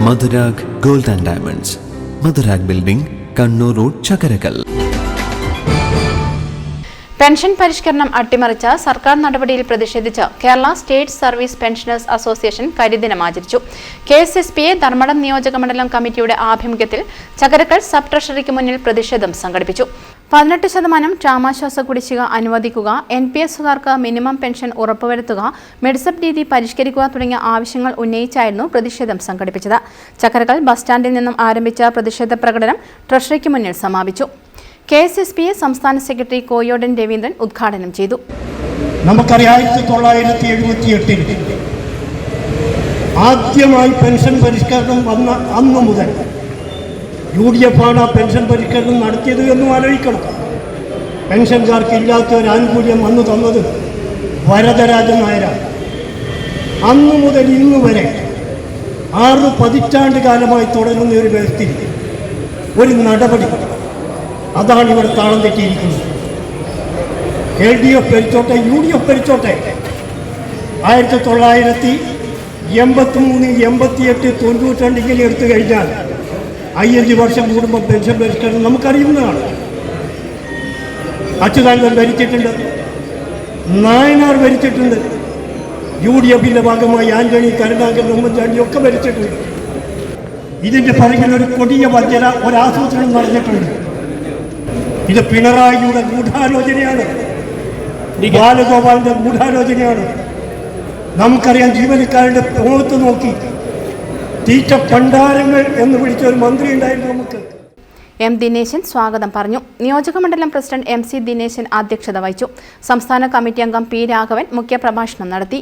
Madhurag gold and diamonds, Madhurag building, Kannur road, Chakkarakkal. Pension പരിഷ്കരണം അട്ടിമറിച്ച സർക്കാർ നടപടിയിൽ പ്രതിഷേധിച്ച് Kerala state service pensioners association കരിദിനം ആചരിച്ചു. KSSPA ധർമ്മടം നിയോജകമണ്ഡലം കമ്മിറ്റിയുടെ ആഭിമുഖ്യത്തിൽ ചകരക്കൽ സബ് ട്രഷറിക്ക് മുന്നിൽ പ്രതിഷേധം സംഘടിപ്പിച്ചു. 18% ക്ഷാമാശ്വാസ കുടിശ്ശിക അനുവദിക്കുക, NPSകാർക്ക് മിനിമം പെൻഷൻ ഉറപ്പുവരുത്തുക, മെഡിസബ് രീതി പരിഷ്കരിക്കുക തുടങ്ങിയ ആവശ്യങ്ങൾ ഉന്നയിച്ചായിരുന്നു പ്രതിഷേധം സംഘടിപ്പിച്ചത്. ചകരകൽ ബസ് സ്റ്റാൻഡിൽ നിന്നും ആരംഭിച്ച പ്രതിഷേധ പ്രകടനം ട്രഷറിക്ക് മുന്നിൽ സമാപിച്ചു. KSSPA സംസ്ഥാന സെക്രട്ടറി കോയോടൻ രവീന്ദ്രൻ ഉദ്ഘാടനം ചെയ്തു. നമുക്കറിയാം 1978 ആദ്യമായി പെൻഷൻ പരിഷ്കരണം വന്ന അന്നു മുതൽ UDF ആണ് പെൻഷൻ പരിഷ്കരണം നടത്തിയത് എന്നും ആലോചിക്കണം. പെൻഷൻകാർക്ക് ഇല്ലാത്ത ഒരു ആനുകൂല്യം അന്ന് തന്നത് വരദരാജൻ നായരാണ്. അന്നു മുതൽ ഇന്നു വരെ 6 പതിറ്റാണ്ട് കാലമായി തുടരുന്ന ഒരു വ്യവസ്ഥ, ഒരു നടപടി, അതാണ് ഇവിടെ താളം തെറ്റിയിരിക്കുന്നത്. LDF ഭരിച്ചോട്ടെ, UDF ഭരിച്ചോട്ടെ, 1983, 88, 92 ഇങ്ങനെ എടുത്തു കഴിഞ്ഞാൽ 5 വർഷം കൂടുമ്പോൾ പെൻഷൻ പരിഷ്കരണം നമുക്കറിയുന്നതാണ്. അച്യുതാനന്ദൻ ഭരിച്ചിട്ടുണ്ട്, നായനാർ ഭരിച്ചിട്ടുണ്ട്, UDFിൻ്റെ ഭാഗമായി ആന്റണി, കരുണാകരൻ, ഉമ്മൻചാണ്ടി ഒക്കെ ഭരിച്ചിട്ടുണ്ട്. ഇതിൻ്റെ പുറകിൽ ഒരു കൊടിയ വഞ്ചന, ഒരാസൂത്രണം നടന്നിട്ടുണ്ട്. ഇത് പിണറായിയുടെ ഗൂഢാലോചനയാണ്, ബാലഗോപാലിന്റെ ഗൂഢാലോചനയാണ്. നമുക്കറിയാം, ജീവനക്കാരുടെ മുഖത്ത് നോക്കി തീറ്റ പണ്ടാരങ്ങൾ എന്ന് വിളിച്ച ഒരു മന്ത്രി ഉണ്ടായിരുന്നു നമുക്ക്. M. ദിനേശൻ സ്വാഗതം പറഞ്ഞു. നിയോജകമണ്ഡലം പ്രസിഡന്റ് MC ദിനേശൻ അധ്യക്ഷത വഹിച്ചു. സംസ്ഥാന കമ്മിറ്റി അംഗം P. രാഘവൻ മുഖ്യപ്രഭാഷണം നടത്തി.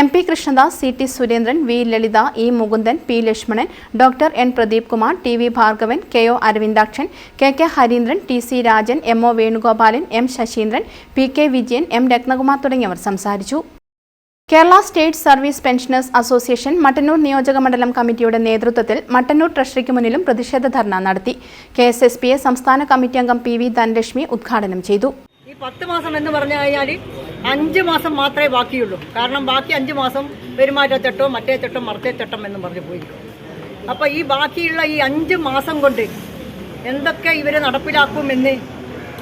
MP Krishnadas, CT Surendran, V. ലളിത, E. Mukundan, P. Lakshmanan, Dr. N. Pradeep Kumar, TV Bhargavan, KO Aravindakshan, KK Harindran, TC Rajan, MO Venugopalan, M. Saseendran, PK Vijayan, M. Ratnakumar തുടങ്ങിയവർ സംസാരിച്ചു. Kerala state service pensioners association Mattannur നിയോജകമണ്ഡലം കമ്മിറ്റിയുടെ നേതൃത്വത്തിൽ മട്ടന്നൂർ ട്രഷറിക്ക് മുന്നിലും പ്രതിഷേധ ധർണ നടത്തി. KSSPA സംസ്ഥാന കമ്മിറ്റി അംഗം PV ധനലക്ഷ്മി ഉദ്ഘാടനം ചെയ്തു. ഈ 10 മാസം എന്ന് പറഞ്ഞു കഴിഞ്ഞാൽ 5 മാസം മാത്രമേ ബാക്കിയുള്ളൂ. കാരണം ബാക്കി 5 മാസം പെരുമാറ്റച്ചട്ടം, മറ്റേ ചട്ടം, മറത്തേ ചട്ടം എന്ന് പറഞ്ഞു പോയിരിക്കും. അപ്പോൾ ഈ ബാക്കിയുള്ള ഈ 5 മാസം കൊണ്ട് എന്തൊക്കെ ഇവർ നടപ്പിലാക്കുമെന്ന്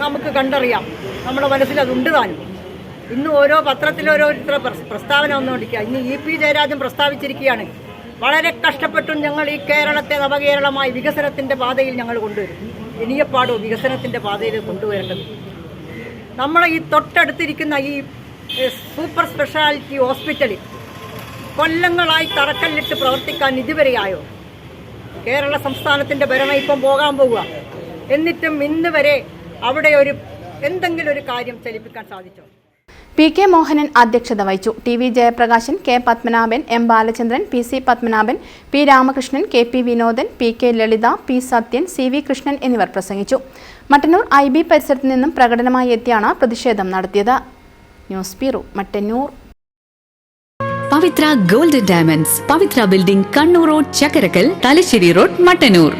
നമുക്ക് കണ്ടറിയാം. നമ്മുടെ മനസ്സിൽ അതുണ്ട് താനും. ഇന്ന് ഓരോ പത്രത്തിൽ ഓരോരുത്തർ പ്രസ്താവന വന്നുകൊണ്ടിരിക്കുക. ഇന്ന് EP ജയരാജൻ പ്രസ്താവിച്ചിരിക്കുകയാണ്, വളരെ കഷ്ടപ്പെട്ടും ഞങ്ങൾ ഈ കേരളത്തെ നവകേരളമായി വികസനത്തിൻ്റെ പാതയിൽ ഞങ്ങൾ കൊണ്ടുവരും. ഇനിയപ്പാടോ വികസനത്തിൻ്റെ പാതയിൽ കൊണ്ടുവരേണ്ടത്. നമ്മളെ ഈ തൊട്ടടുത്തിരിക്കുന്ന ഈ സൂപ്പർ സ്പെഷ്യാലിറ്റി ഹോസ്പിറ്റലിൽ കൊല്ലങ്ങളായി തറക്കല്ലിട്ട് പ്രവർത്തിക്കാൻ ഇതുവരെയായോ? കേരള സംസ്ഥാനത്തിൻ്റെ ഭരണം ഇപ്പം പോകാൻ പോവുക. എന്നിട്ടും ഇന്ന് വരെ അവിടെ എന്തെങ്കിലും ഒരു കാര്യം ചലിപ്പിക്കാൻ സാധിച്ചോ? PK മോഹനൻ അധ്യക്ഷത വഹിച്ചു. TV Jayaprakashan, K. Padmanabhan, M. Balachandran, PC Padmanabhan, P. Ramakrishnan, KP Vinodan, PK ലളിത, P. സത്യൻ, CV കൃഷ്ണൻ എന്നിവർ പ്രസംഗിച്ചു. മട്ടന്നൂർ IB പരിസരത്ത് നിന്നും പ്രകടനമായി എത്തിയാണ് പ്രതിഷേധം നടത്തിയത്. News bureau, Mattannur. Pavithra gold and diamonds, Pavithra building, Kannur road, Chakkarakal, Thalassery road, Mattannur.